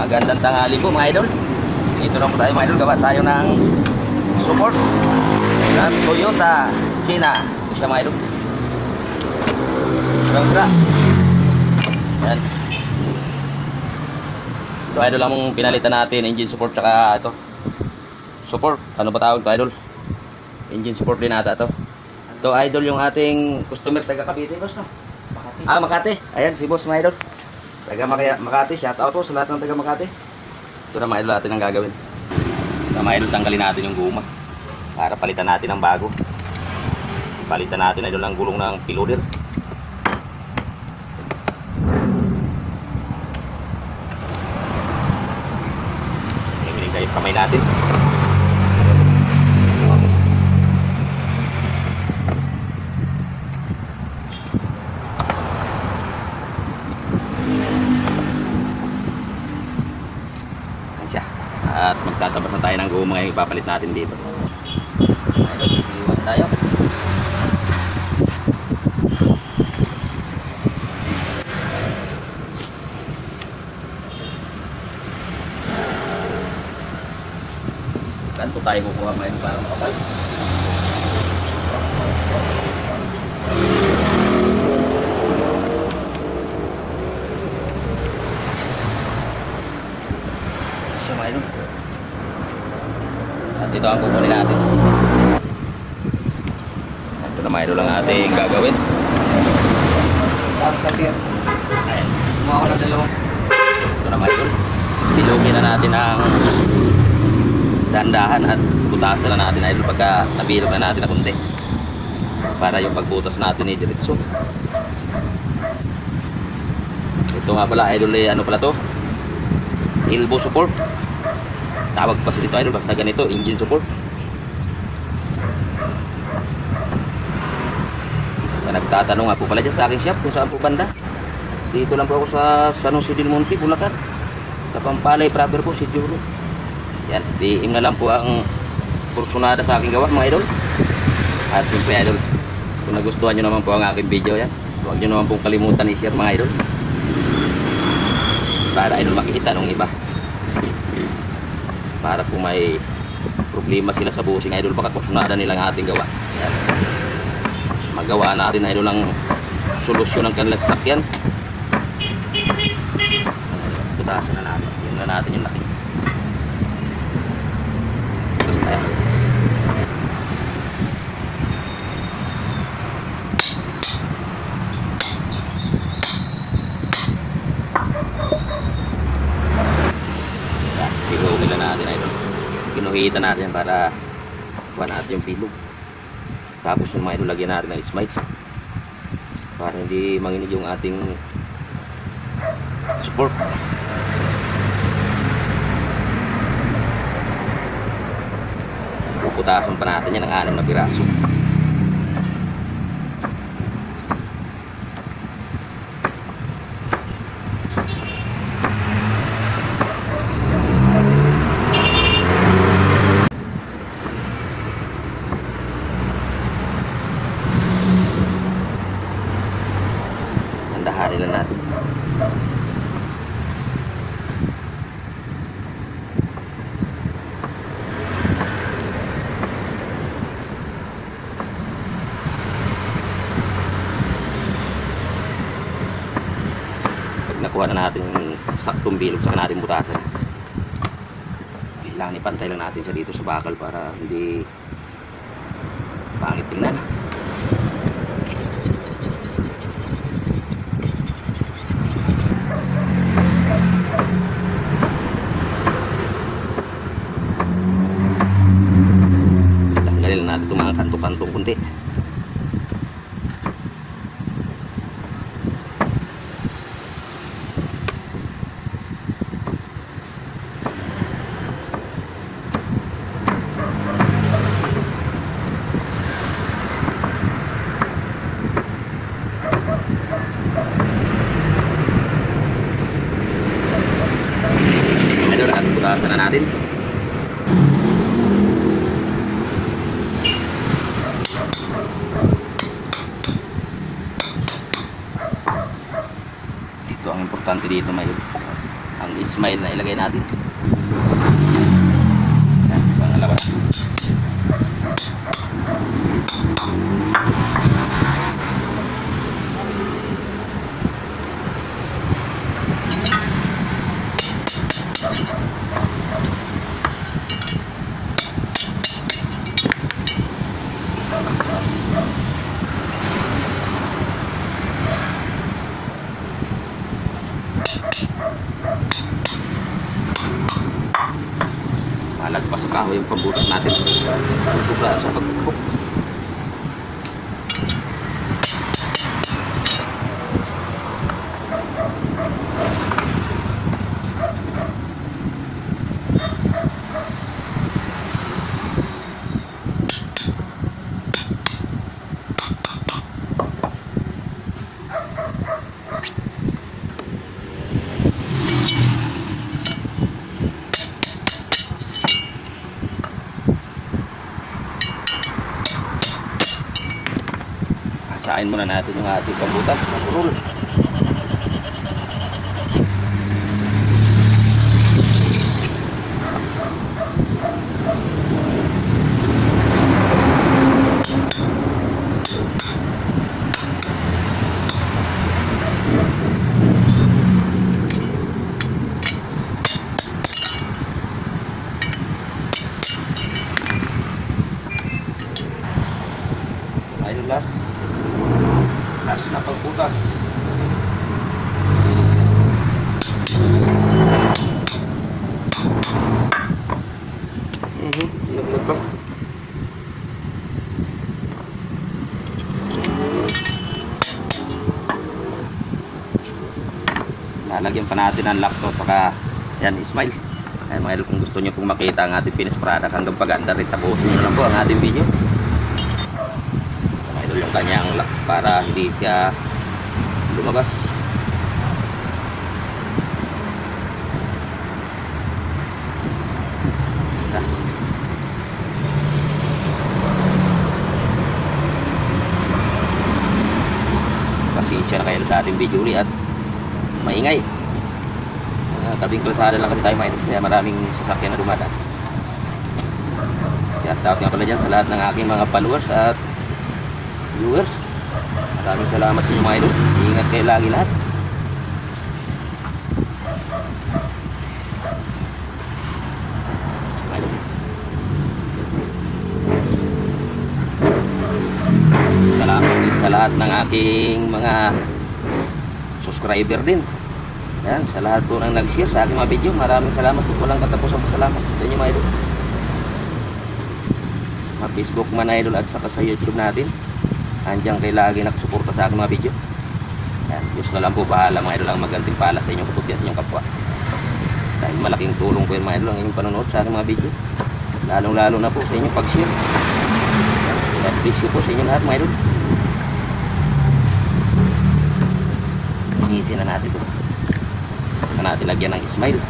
Magandang tanghali po mga idol. Dito lang po tayo mga idol. Gawa tayo ng support sa Toyota China. Ito siya mga idol. Sira. Yan. Ito idol lang mong pinalitan natin. Engine support tsaka ito. Support. Ano ba tawag ito idol? Engine support din ata ito. Ito idol yung ating customer taga Cavite boss no? Makati. Makati. Ayan si boss mga idol. Taga Makati, shout out po sa lahat ng taga Makati. Ito na mga idol natin ang gagawin. Ito mga idol, tanggalin natin yung guma para palitan natin ng bago. Palitan natin idol ang gulong ng piloder. Binigay yung kamay natin. At magtatabas na tayo ng guma ngayon, ipapalit natin dito. Ayun, iwan tayo. Sa kanto tayo kukuha ngayon para makapal. Siya ngayon. At ito ang kukunin natin. Ito na mga idol ang ating gagawin. Tapos sa pier. Ayan. Kumuha ko ng dalawa. Ito na mga idol. Bilugin na natin ang dandahan at butasan na natin idol pagka nabilog na natin na kunti. Para yung pagbutas natin ay diretso. Ito nga pala idol ay ano pala to? Elbow support. Tawag pa dito idol basta ganito, engine support. Sa nagtatanong nga po pala dyan sa aking shop kung saan po banda, dito lang po ako sa San Jose del Monte, Bulacan, sa Pampalay proper po, si Juro. Yan, diim na lang po ang kursunada sa aking gawa mga idol. At siyempre idol, kung nagustuhan nyo naman po ang aking video yan, huwag nyo naman pong kalimutan i-share mga idol, para idol makikita ng iba, para kung may problema sila sa busing idol baka kursunada nilang ating gawa. Yan. Magawa natin idol ng solusyon ng kanilang sasakyan. Tutasan na natin, yun na natin yung laki. Tapos tayo. Pilugin na natin idol. Ginuhitan natin para kuha natin yung pilog. Tapos yung mga idol lagyan natin ng smite para hindi manginig yung ating support. Puputasan pa natin yan ng 6 na piraso. Daharin lang natin. Pag nakuha na natin yung saktong bilog, saka natin butasan. Kailangan ipantay lang natin siya dito sa bakal para hindi pangit tingnan. Tanggalin natin itong mga kanto-kanto kunti. Idol, at butasan na natin. Ito ang importante dito, may ang Ismail na ilagay natin. Yan, pangalawa. Malagpas sa kahoy yung pambutas natin. Sobra sa pagkukok. Asahin muna natin yung ating pambutas na purul. Ayun, last na pagbutas. Laglag pa. Lalagyan pa natin ang laptop saka yan, Ismail. Ay mga idol, kung gusto nyo pong makita ang ating finished product hanggang paganda rin, tapusin nyo lang po ang ating video. Mga idol, yung kanyang lock para hindi siya lumabas. Pasensya na kayo sa ating video ulit at maingay. Tabing kalsada lang kasi tayo mga idol, kaya maraming sasakyan na dumadaan. Shout out nga pala dyan sa lahat ng aking mga followers at viewers. Maraming salamat sa inyo mga idol. Ingat kayo lagi lahat. Salamat din sa lahat ng aking mga subscriber din. Yan, sa lahat po ng nag-share sa aking mga video, maraming salamat po, walang katapusan po salamat sa inyo mga idol. Sa Facebook man idol at saka sa YouTube natin, andiyan kayo lagi nakasuporta sa aking mga video. Yan, Diyos na lang po bahala mga idol ang maganting pala sa inyong kapatid at inyong kapwa. Dahil malaking tulong po yun mga idol ang inyong panonood sa aking mga video, lalong lalo na po sa inyong pag-share. God bless you po sa inyo lahat mga idol. Isin na natin ito. Natin lagyan ng Ismail.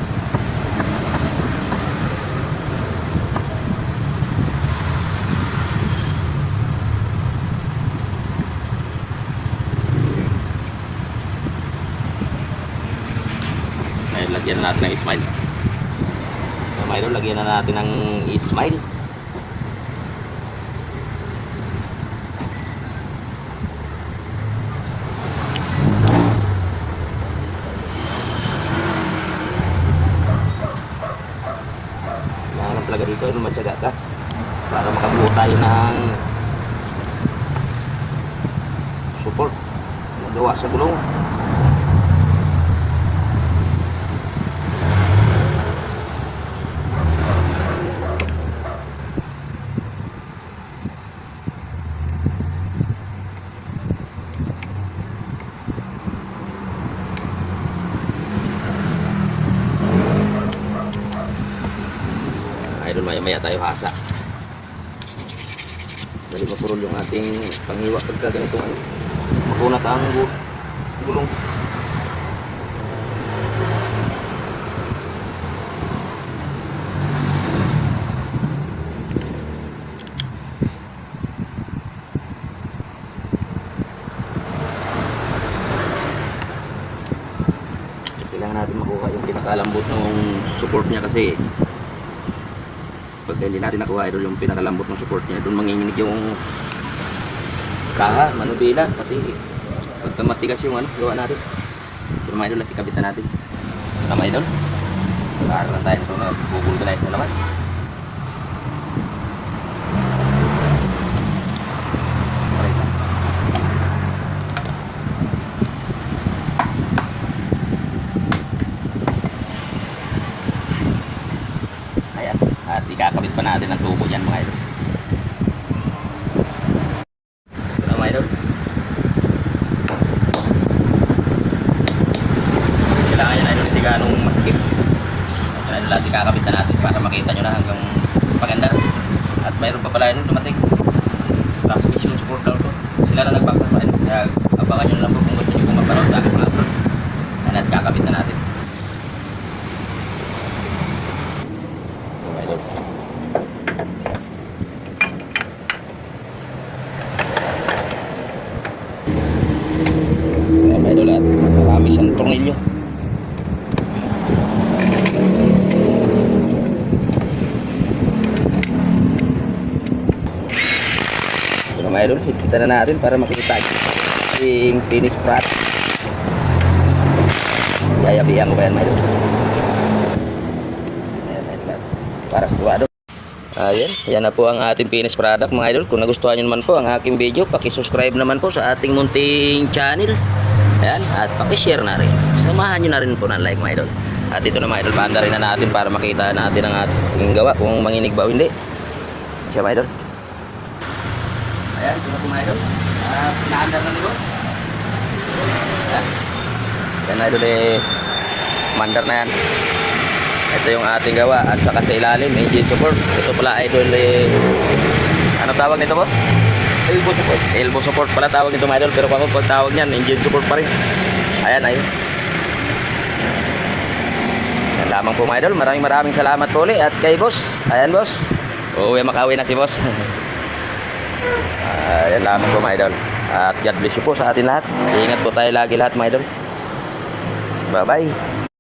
Ngayon lagyan na natin ng Ismail. Ngayon lagyan na natin ng Ismail. Talaga dito ay lumatsaga ka para makabuo tayo ng support magawa sa gulong. Idol, maya tayo hasa. Dali mapurol yung ating panghiwa pagka ganito ano. Makunat ang gulong. Kailangan kailangan natin makuha yung pinakalambot ng support niya kasi pag hindi natin nakuha idol yung pinakalambot ng support niya, doon manginginig yung kaha, manubila, pati pagka matigas yung ano, gawa natin. Pero mga idol, at ikabitan natin. Tama idol? Para lang tayo nito na bubulgalize na naman. Alright lang. Ayan, at ikakabit pa natin ang tubo dyan mga idol. Ito na mga idol. Kailangan yan idol, hindi ganong masakit. Kailangan lahat ikakabit na natin para makita nyo na hanggang paganda. At mayroon pa pala yun dumating. Transmission support daw to. Sila na nagbakas pa idol. Kaya abangan nyo na lang po kung gusto nyo kung magpanood sa aking mga upload. At kakabit na natin. Ito mga idol. Ayan mga idol, at marami siyang tornilyo. Ito mga idol, higpitan na natin para makita yung finish product. Yayabihan ko pa yan mga idol. Ayan idol, para sa tuwado. Ayan, yan na po ang ating finished product mga idol. Kung nagustuhan nyo naman po ang aking video, pakisubscribe naman po sa ating munting channel. Ayan, at pakishare na rin. Samahan nyo na rin po ng like mga idol. At ito na mga idol, paanda rin na natin para makita natin ang ating gawa kung manginig ba o hindi. Siya mga idol. Ayan, ito na po mga idol. At naandar na nito. Ayan. Yan idol eh, mandar na yan. Ito yung ating gawa at saka sa ilalim, engine support. Ito pala idol eh, ano tawag nito boss? Elbow support. Elbow support pala tawag nito mga idol, pero ako pag tawag niyan, engine support pa rin. Ayan, ayun. Yan lamang po mga idol. Maraming salamat po ulit. At kay boss, ayan boss. Uuwi makauwi na si boss. Ayan lamang po mga idol. At God bless you po sa atin lahat. Ingat po tayo lagi lahat mga idol. Bye bye.